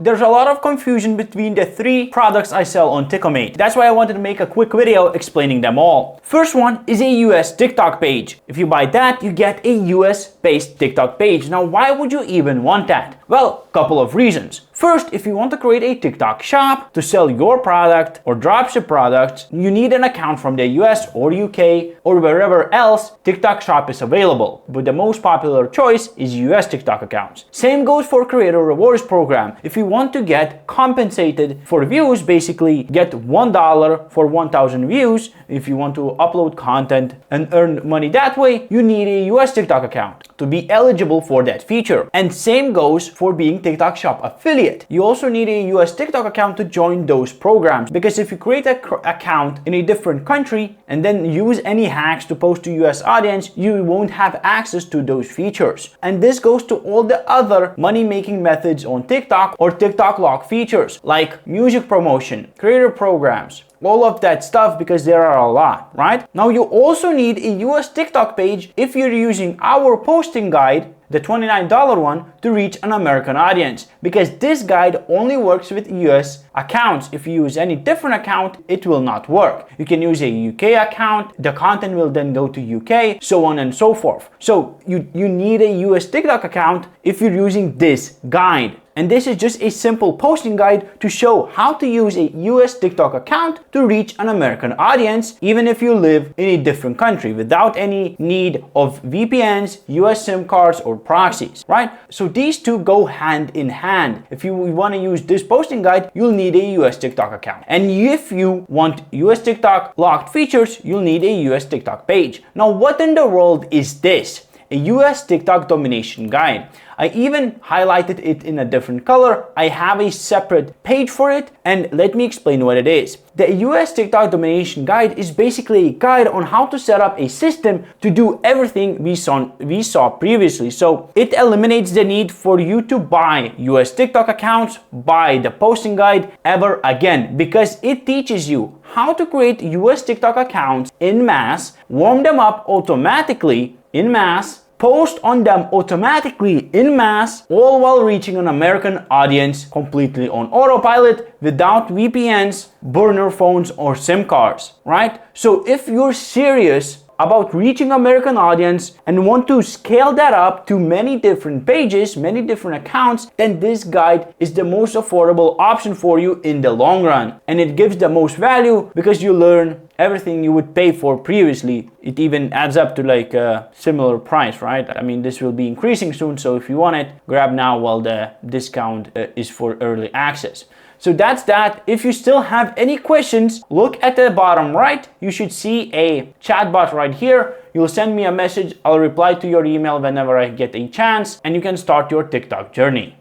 There's a lot of confusion between the three products I sell on Tikomate. That's why I wanted to make a quick video explaining them all. First one is a US TikTok page. If you buy that, you get a US based TikTok page. Now, why would you even want that? Well, couple of reasons. First, if you want to create a TikTok shop to sell your product or dropship products, you need an account from the US or UK or wherever else TikTok shop is available. But the most popular choice is US TikTok accounts. Same goes for Creator Rewards program. If you want to get compensated for views, basically get $1 for 1,000 views. If you want to upload content and earn money that way, you need a US TikTok account to be eligible for that feature. And same goes for being TikTok shop affiliate. You also need a US TikTok account to join those programs, because if you create an account in a different country and then use any hacks to post to US audience, you won't have access to those features. And this goes to all the other money-making methods on TikTok or TikTok lock features like music promotion, creator programs, all of that stuff, because there are a lot, right? Now you also need a US TikTok page if you're using our posting guide, the $29 one, to reach an American audience, because this guide only works with US accounts. If you use any different account, it will not work. You can use a UK account, the content will then go to UK, so on and so forth. So you need a US TikTok account if you're using this guide. And this is just a simple posting guide to show how to use a US TikTok account to reach an American audience, even if you live in a different country, without any need of VPNs, US SIM cards, or proxies, right? So these two go hand in hand. If you want to use this posting guide, you'll need a US TikTok account. And if you want US TikTok locked features, you'll need a US TikTok page. Now, what in the world is this? A US TikTok domination guide. I even highlighted it in a different color. I have a separate page for it, and let me explain what it is. The US TikTok domination guide is basically a guide on how to set up a system to do everything we saw previously. So it eliminates the need for you to buy US TikTok accounts, buy the posting guide ever again, because it teaches you how to create US TikTok accounts in mass, warm them up automatically in mass, post on them automatically in mass, all while reaching an American audience completely on autopilot without VPNs, burner phones, or SIM cards, right? So if you're serious about reaching American audience and want to scale that up to many different pages, many different accounts, then this guide is the most affordable option for you in the long run. And it gives the most value because you learn everything you would pay for previously. It even adds up to like a similar price, right? I mean, this will be increasing soon, so if you want it, grab now while the discount is for early access. So that's that. If you still have any questions, look at the bottom right. You should see a chat bot right here. You'll send me a message. I'll reply to your email whenever I get a chance, and you can start your TikTok journey.